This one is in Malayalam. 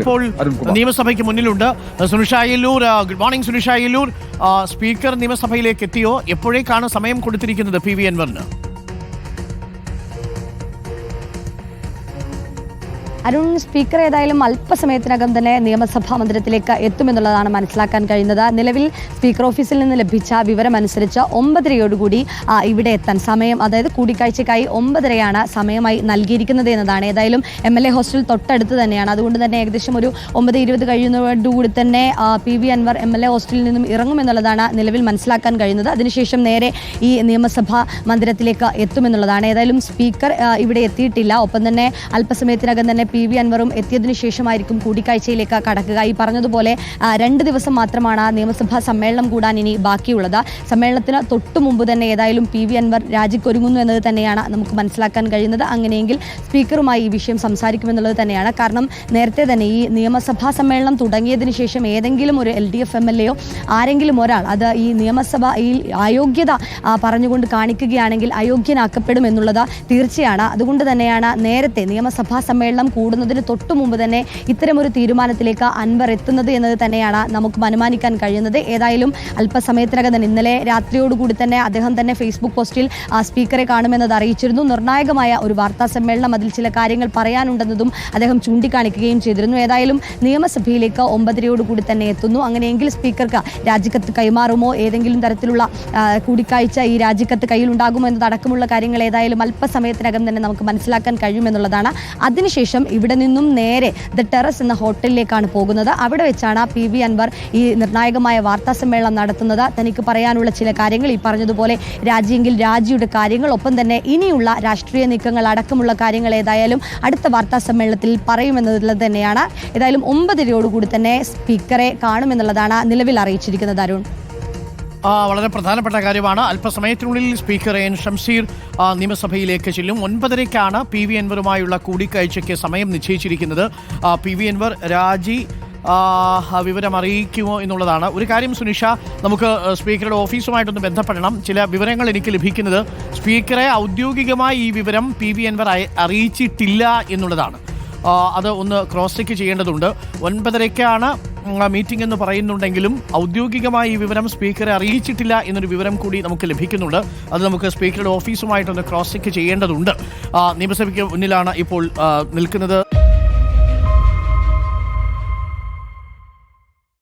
ഇപ്പോൾ നിയമസഭയ്ക്ക് മുന്നിലുണ്ട് Sunisha Ayyallur. Good morning Sunisha Ayyallur. Speaker നിയമസഭയിലേക്ക് എത്തിയോ? എപ്പോഴേക്കാണ് സമയം കൊടുത്തിരിക്കുന്നത് പി വി അൻവറിന്? അരുൺ, സ്പീക്കർ ഏതായാലും അല്പസമയത്തിനകം തന്നെ നിയമസഭാ മന്ദിരത്തിലേക്ക് എത്തുമെന്നുള്ളതാണ് മനസ്സിലാക്കാൻ കഴിയുന്നത്. നിലവിൽ സ്പീക്കർ ഓഫീസിൽ നിന്ന് ലഭിച്ച വിവരമനുസരിച്ച് 9:30 ഇവിടെ എത്താൻ സമയം, അതായത് കൂടിക്കാഴ്ചയ്ക്കായി 9:30 സമയമായി നൽകിയിരിക്കുന്നത് എന്നതാണ്. ഏതായാലും MLA ഹോസ്റ്റൽ തൊട്ടടുത്ത് തന്നെയാണ്. അതുകൊണ്ട് തന്നെ ഏകദേശം ഒരു 9:20 കഴിയുന്നതോടുകൂടി തന്നെ പി വി അൻവർ MLA ഹോസ്റ്റലിൽ നിന്നും ഇറങ്ങുമെന്നുള്ളതാണ് നിലവിൽ മനസ്സിലാക്കാൻ കഴിയുന്നത്. അതിനുശേഷം നേരെ ഈ നിയമസഭാ മന്ദിരത്തിലേക്ക് എത്തുമെന്നുള്ളതാണ്. ഏതായാലും സ്പീക്കർ ഇവിടെ എത്തിയിട്ടില്ല. ഒപ്പം തന്നെ അല്പസമയത്തിനകം തന്നെ പി വി അൻവറും എത്തിയതിനു ശേഷമായിരിക്കും കൂടിക്കാഴ്ചയിലേക്ക് കടക്കുക. ഈ പറഞ്ഞതുപോലെ 2 ദിവസം മാത്രമാണ് നിയമസഭാ സമ്മേളനം കൂടാൻ ഇനി ബാക്കിയുള്ളത്. സമ്മേളനത്തിന് തൊട്ടു മുമ്പ് തന്നെ ഏതായാലും പി വി അൻവർ രാജിക്കൊരുങ്ങുന്നു എന്നത് തന്നെയാണ് നമുക്ക് മനസ്സിലാക്കാൻ കഴിയുന്നത്. അങ്ങനെയെങ്കിൽ സ്പീക്കറുമായി ഈ വിഷയം സംസാരിക്കുമെന്നുള്ളത് തന്നെയാണ്. കാരണം നേരത്തെ തന്നെ ഈ നിയമസഭാ സമ്മേളനം തുടങ്ങിയതിനു ശേഷം ഏതെങ്കിലും ഒരു LDF MLA ആരെങ്കിലും ഒരാൾ അത് ഈ നിയമസഭയിൽ അയോഗ്യത പറഞ്ഞുകൊണ്ട് കാണിക്കുകയാണെങ്കിൽ അയോഗ്യനാക്കപ്പെടും എന്നുള്ളത് തീർച്ചയാണ്. അതുകൊണ്ട് തന്നെയാണ് നേരത്തെ നിയമസഭാ സമ്മേളനം കൂടുന്നതിന് തൊട്ടു മുമ്പ് തന്നെ ഇത്തരമൊരു തീരുമാനത്തിലേക്ക് അൻവർ എത്തുന്നത് എന്നത് തന്നെയാണ് നമുക്ക് അനുമാനിക്കാൻ കഴിയുന്നത്. ഏതായാലും അല്പസമയത്തിനകം തന്നെ ഇന്നലെ രാത്രിയോടുകൂടി തന്നെ അദ്ദേഹം തന്നെ ഫേസ്ബുക്ക് പോസ്റ്റിൽ സ്പീക്കറെ കാണുമെന്നത് അറിയിച്ചിരുന്നു. നിർണായകമായ ഒരു വാർത്താ സമ്മേളനം, അതിൽ ചില കാര്യങ്ങൾ പറയാനുണ്ടെന്നതും അദ്ദേഹം ചൂണ്ടിക്കാണിക്കുകയും ചെയ്തിരുന്നു. ഏതായാലും നിയമസഭയിലേക്ക് 9:30 തന്നെ എത്തുന്നു. അങ്ങനെയെങ്കിൽ സ്പീക്കർക്ക് രാജിക്കത്ത് കൈമാറുമോ, ഏതെങ്കിലും തരത്തിലുള്ള കൂടിക്കാഴ്ച ഈ രാജിക്കത്ത് കയ്യിലുണ്ടാകുമോ എന്നതടക്കമുള്ള കാര്യങ്ങൾ ഏതായാലും അല്പസമയത്തിനകം തന്നെ നമുക്ക് മനസ്സിലാക്കാൻ കഴിയുമെന്നുള്ളതാണ്. അതിനുശേഷം ഇവിടെ നിന്നും നേരെ ദ ടെറസ് എന്ന ഹോട്ടലിലേക്കാണ് പോകുന്നത്. അവിടെ വെച്ചാണ് പി വി അൻവർ ഈ നിർണായകമായ വാർത്താ സമ്മേളനം നടത്തുന്നത്. തനിക്ക് പറയാനുള്ള ചില കാര്യങ്ങൾ, ഈ പറഞ്ഞതുപോലെ രാജിയെങ്കിൽ രാജിയുടെ കാര്യങ്ങൾ, ഒപ്പം തന്നെ ഇനിയുള്ള രാഷ്ട്രീയ നീക്കങ്ങൾ അടക്കമുള്ള കാര്യങ്ങൾ ഏതായാലും അടുത്ത വാർത്താ സമ്മേളനത്തിൽ പറയുമെന്നുള്ളത് തന്നെയാണ്. ഏതായാലും 9:30 തന്നെ സ്പീക്കറെ കാണുമെന്നുള്ളതാണ് നിലവിൽ അറിയിച്ചിരിക്കുന്നത്. അരുൺ, വളരെ പ്രധാനപ്പെട്ട കാര്യമാണ്. അല്പസമയത്തിനുള്ളിൽ സ്പീക്കർ എൻ ഷംസീർ നിയമസഭയിലേക്ക് ചെല്ലും. 9:30 പി വി അൻവറുമായുള്ള കൂടിക്കാഴ്ചയ്ക്ക് സമയം നിശ്ചയിച്ചിരിക്കുന്നത്. പി വി അൻവർ രാജി വിവരം അറിയിക്കുമോ എന്നുള്ളതാണ് ഒരു കാര്യം. സുനിഷ, നമുക്ക് സ്പീക്കറുടെ ഓഫീസുമായിട്ടൊന്ന് ബന്ധപ്പെടണം. ചില വിവരങ്ങൾ എനിക്ക് ലഭിക്കുന്നത് സ്പീക്കറെ ഔദ്യോഗികമായി ഈ വിവരം പി വി അൻവർ അറിയിച്ചിട്ടില്ല എന്നുള്ളതാണ്. അത് ഒന്ന് ക്രോസ് ചെക്ക് ചെയ്യേണ്ടതുണ്ട്. 9:30 മീറ്റിംഗ് എന്ന് പറയുന്നുണ്ടെങ്കിലും ഔദ്യോഗികമായി ഈ വിവരം സ്പീക്കറെ അറിയിച്ചിട്ടില്ല എന്നൊരു വിവരം കൂടി നമുക്ക് ലഭിക്കുന്നുണ്ട്. അത് നമുക്ക് സ്പീക്കറുടെ ഓഫീസുമായിട്ടൊന്ന് ക്രോസ് ചെക്ക് ചെയ്യേണ്ടതുണ്ട്. നിയമസഭയ്ക്ക് മുന്നിലാണ് ഇപ്പോൾ നിൽക്കുന്നത്.